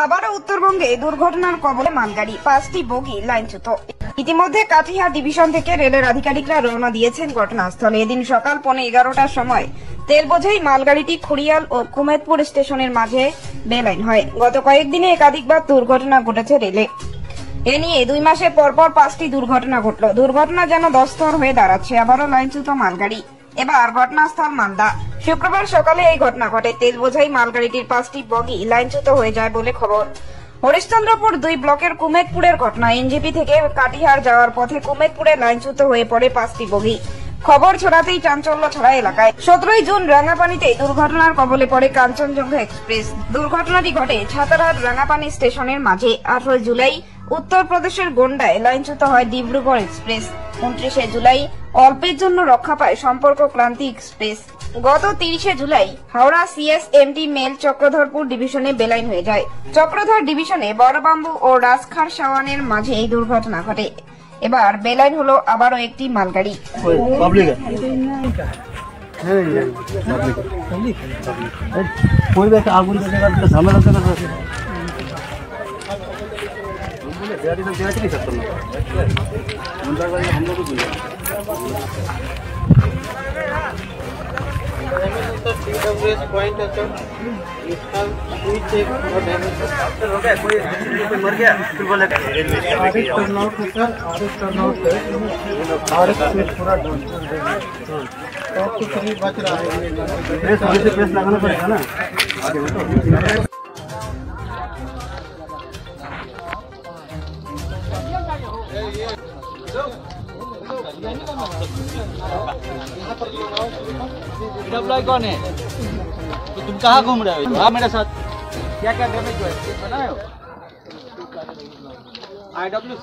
আবারও উত্তরবঙ্গে দুর্ঘটনার কবলে মালগাড়ি, 5টি বগি লাইনচ্যুত। ইতিমধ্যে কাটিহার ডিভিশন থেকে রেলের আধিকারিকরা রওনা দিয়েছেন ঘটনাস্থলে। এদিন সকাল 11:15টার সময় তেল বোঝাই মালগাড়িটি খড়িয়াল ও কুমেদপুর স্টেশনের মাঝে বেলাইন হয়। গত কয়েকদিনে একাধিকবার দুর্ঘটনা ঘটেছে রেলে। এ নিয়ে 2 মাসে পরপর 5টি দুর্ঘটনা ঘটল। দুর্ঘটনা যেন দস্তর হয়ে দাঁড়াচ্ছে। আবারও লাইনচ্যুত মালগাড়ি। এবার ঘটনাস্থল মালদা। শুক্রবার সকালে এই ঘটনা ঘটে। তেল বোঝাই মালগাড়িটির 5টি বগি লাইনচ্যুত হয়ে যায় বলে খবর। হরিশ্চন্দ্রপুর 2 ব্লকের কুমেদপুরের ঘটনা। এনজেপি থেকে কাটিহার যাওয়ার পথে কুমেদপুরে লাইনচ্যুত হয়ে পড়ে 5টি বগি। খবর ছড়াতেই চাঞ্চল্য ছড়ায় এলাকায়। 17 জুন রাঙ্গাপানিতে দুর্ঘটনার কবলে পড়ে কাঞ্চনজঙ্ঘা এক্সপ্রেস। দুর্ঘটনাটি ঘটে ছাতারহাট রাঙ্গাপানি স্টেশনের মাঝে। 18 জুলাই উত্তরপ্রদেশের গোন্ডায় লাইনচ্যুত হয় ডিব্রুগড় এক্সপ্রেস। 29 জুলাই অল্পের জন্য রক্ষা পায় সম্পর্ক ক্রান্তি এক্সপ্রেস। গত 30 জুলাই হাওড়া সিএসএমটি মেল চক্রধরপুর ডিভিশনে বেলাইন হয়ে যায়। চক্রধর ডিভিশনে বড়বাম্বু ও রাজখার সাওয়ানের মাঝে এই দুর্ঘটনা ঘটে। এবার বেলাইন হলো আবারও একটি মালগাড়ি। पॉइंट है इसका स्विच एक और डैमेज हो गया, कोई मर गया बोले आगे टर्न आउट है सर, आगे टर्न आउट है और स्विच पूरा डाउन तो कुछ नहीं बच रहा है। प्रेस थोड़ी सी प्रेस लगाना पड़ेगा ना आगे तो डब्ल्यू कौन है? तो तुम कहाँ घूम रहे हो? हाँ मेरे साथ क्या क्या डैमेज हुआ है बनाए हो? IW